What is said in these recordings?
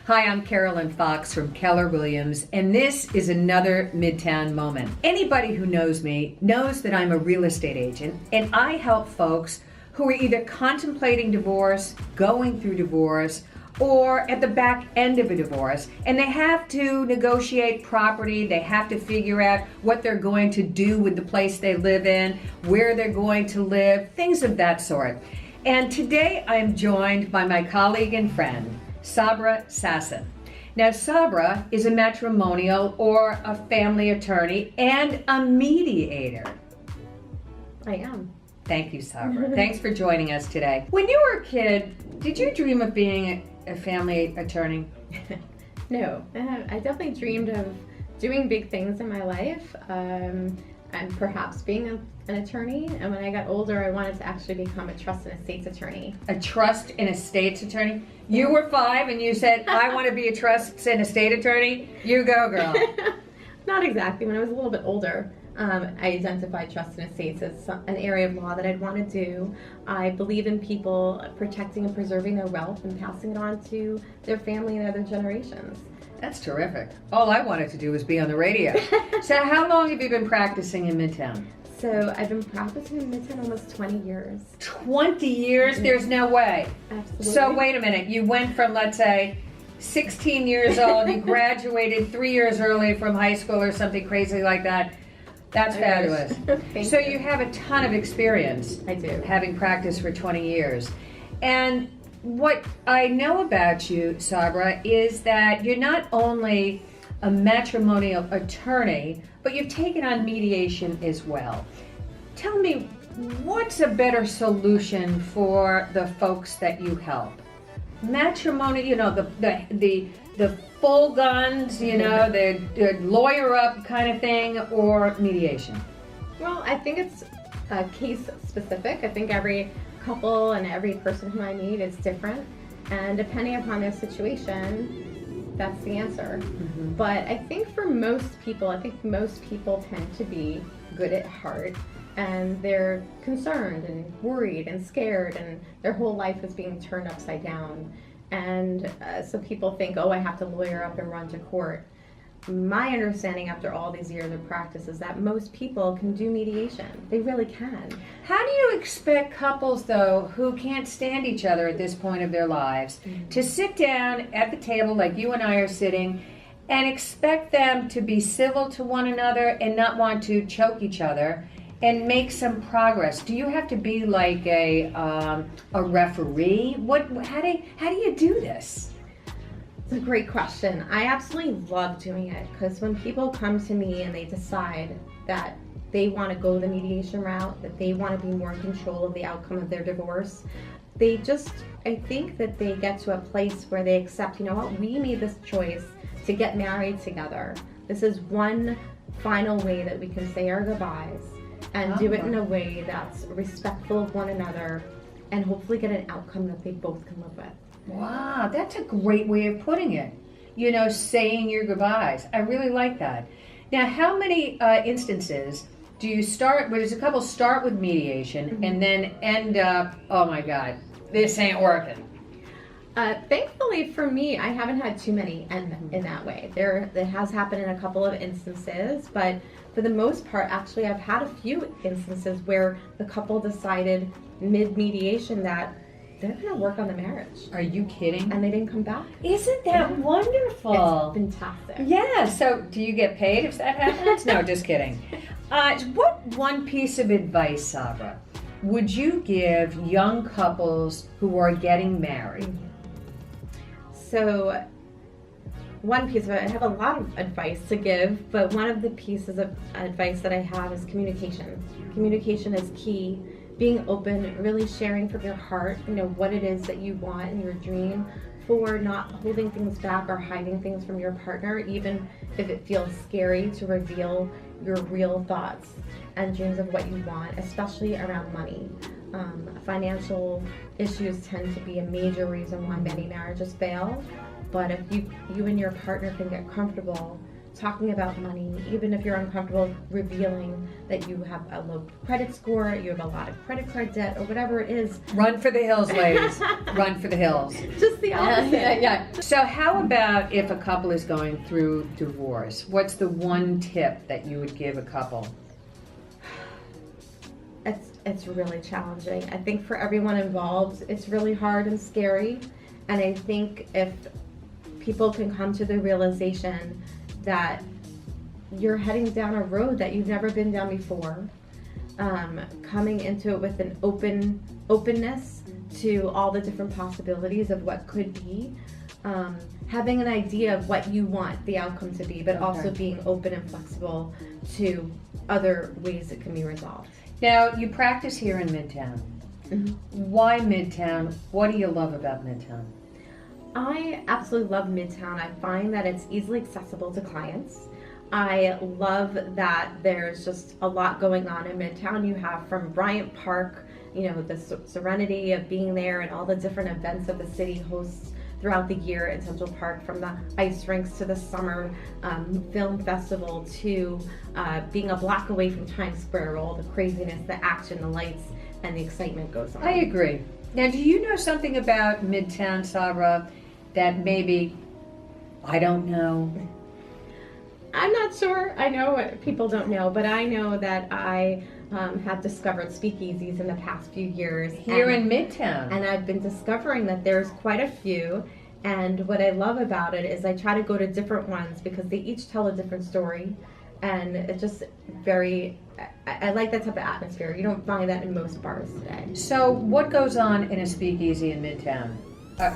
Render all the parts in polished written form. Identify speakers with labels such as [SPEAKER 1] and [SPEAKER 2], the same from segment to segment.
[SPEAKER 1] Hi, I'm Carolyn Fox from Keller Williams, and this is another Midtown Moment. Anybody who knows me knows that I'm a real estate agent, and I help folks who are either contemplating divorce, going through divorce, or at the back end of a divorce, and they have to negotiate property, they have to figure out what they're going to do with the place they live in, where they're going to live, things of that sort. And today I'm joined by my colleague and friend, Sabra Sasson. Now, Sabra is a matrimonial or a family attorney and a mediator.
[SPEAKER 2] I am.
[SPEAKER 1] Thank you, Sabra. Thanks for joining us today. When you were a kid, did you dream of being a family attorney?
[SPEAKER 2] No, I definitely dreamed of doing big things in my life and perhaps being an attorney. And when I got older, I wanted to actually become a trust and estates attorney.
[SPEAKER 1] A trust and estates attorney? You were 5 and you said, I want to be a trust and estate attorney? You go, girl.
[SPEAKER 2] Not exactly. When I was a little bit older, I identified trust and estates as an area of law that I'd want to do. I believe in people protecting and preserving their wealth and passing it on to their family and other generations.
[SPEAKER 1] That's terrific. All I wanted to do was be on the radio. So how long have you been practicing in Midtown?
[SPEAKER 2] So I've been practicing in Midtown almost 20 years.
[SPEAKER 1] 20 years? There's no way.
[SPEAKER 2] Absolutely.
[SPEAKER 1] So wait a minute. You went from, let's say, 16 years old, you graduated 3 years early from high school or something crazy like that. That's fabulous. So you have a ton of experience.
[SPEAKER 2] I do.
[SPEAKER 1] Having practiced for 20 years. And what I know about you, Sabra, is that you're not only a matrimonial attorney, but you've taken on mediation as well. Tell me, what's a better solution for the folks that you help? Matrimony, you know, the full guns, you know, the lawyer up kind of thing, or mediation?
[SPEAKER 2] Well, I think it's case specific. I think every couple and every person who I meet is different, and depending upon their situation, that's the answer. Mm-hmm. But I think for most people, tend to be good at heart, and they're concerned and worried and scared, and their whole life is being turned upside down. And so people think, oh, I have to lawyer up and run to court. My understanding after all these years of practice is that most people can do mediation. They really can.
[SPEAKER 1] How do you expect couples, though, who can't stand each other at this point of their lives, to sit down at the table like you and I are sitting and expect them to be civil to one another and not want to choke each other and make some progress? Do you have to be like a referee? How do you do this?
[SPEAKER 2] It's a great question. I absolutely love doing it because when people come to me and they decide that they want to go the mediation route, that they want to be more in control of the outcome of their divorce, I think that they get to a place where they accept, you know what, we made this choice to get married together. This is one final way that we can say our goodbyes and do it in a way that's respectful of one another and hopefully get an outcome that they both can live with.
[SPEAKER 1] Wow, that's a great way of putting it. You know, saying your goodbyes. I really like that. Now, how many instances do you start, does a couple start with mediation and then end up, oh my God, this ain't working?
[SPEAKER 2] Thankfully for me, I haven't had too many in that way. It has happened in a couple of instances, but for the most part, actually, I've had a few instances where the couple decided mid-mediation that they're going to work on the marriage.
[SPEAKER 1] Are you kidding?
[SPEAKER 2] And they didn't come back.
[SPEAKER 1] Isn't that wonderful?
[SPEAKER 2] It's fantastic.
[SPEAKER 1] Yeah, so do you get paid if that happens? No, just kidding. What one piece of advice, Sabra, would you give young couples who are getting married?
[SPEAKER 2] So one piece of it, I have a lot of advice to give, but one of the pieces of advice that I have is communication. Communication is key. Being open, really sharing from your heart, you know, what it is that you want in your dream, for not holding things back or hiding things from your partner, even if it feels scary to reveal your real thoughts and dreams of what you want, especially around money. Financial issues tend to be a major reason why many marriages fail, but if you and your partner can get comfortable talking about money, even if you're uncomfortable revealing that you have a low credit score, you have a lot of credit card debt, or whatever it is.
[SPEAKER 1] Run for the hills, ladies. Run for the hills.
[SPEAKER 2] Just the opposite.
[SPEAKER 1] Yeah. So how about if a couple is going through divorce? What's the one tip that you would give a couple?
[SPEAKER 2] It's really challenging. I think for everyone involved, it's really hard and scary. And I think if people can come to the realization that you're heading down a road that you've never been down before, coming into it with an openness to all the different possibilities of what could be, having an idea of what you want the outcome to be, but also being open and flexible to other ways it can be resolved.
[SPEAKER 1] Now, you practice here in Midtown.
[SPEAKER 2] Mm-hmm.
[SPEAKER 1] Why Midtown? What do you love about Midtown?
[SPEAKER 2] I absolutely love Midtown. I find that it's easily accessible to clients. I love that there's just a lot going on in Midtown. You have from Bryant Park, the serenity of being there and all the different events that the city hosts throughout the year in Central Park, from the ice rinks to the summer film festival to being a block away from Times Square, where all the craziness, the action, the lights, and the excitement goes on.
[SPEAKER 1] I agree. Now, do you know something about Midtown, Sabra, that maybe I don't know?
[SPEAKER 2] I'm not sure. I know what people don't know, but I know that I have discovered speakeasies in the past few years.
[SPEAKER 1] Here in Midtown.
[SPEAKER 2] And I've been discovering that there's quite a few. And what I love about it is I try to go to different ones because they each tell a different story. And it's just I like that type of atmosphere. You don't find that in most bars today.
[SPEAKER 1] So what goes on in a speakeasy in Midtown?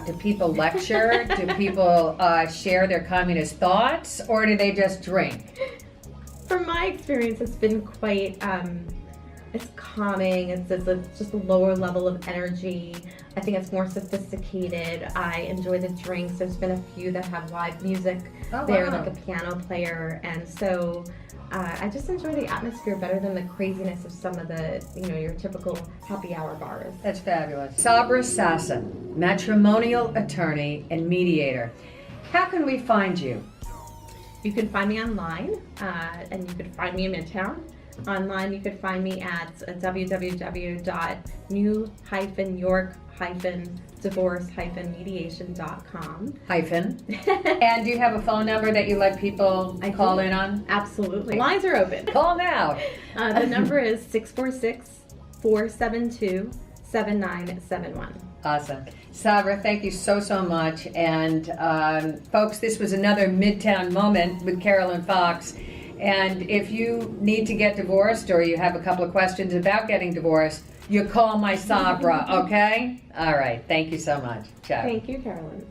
[SPEAKER 1] Do people lecture? Do people share their communist thoughts? Or do they just drink?
[SPEAKER 2] From my experience, it's been quite, it's calming. It's just a lower level of energy. I think it's more sophisticated. I enjoy the drinks. There's been a few that have live music there,
[SPEAKER 1] wow.
[SPEAKER 2] like a piano player. And so I just enjoy the atmosphere better than the craziness of some of the, your typical happy hour bars.
[SPEAKER 1] That's fabulous. Sabra Sasson, matrimonial attorney and mediator. How can we find you?
[SPEAKER 2] You can find me online, and you can find me in Midtown. Online, you can find me at www.new-york-divorce-mediation.com.
[SPEAKER 1] And do you have a phone number that you let people call in on?
[SPEAKER 2] Absolutely. Lines are open.
[SPEAKER 1] Call now.
[SPEAKER 2] The number is 646-472-7971.
[SPEAKER 1] Awesome. Sabra, thank you so much. And folks, this was another Midtown Moment with Carolyn Fox. And if you need to get divorced or you have a couple of questions about getting divorced, you call my Sabra, okay? All right. Thank you so much. Ciao.
[SPEAKER 2] Thank you, Carolyn.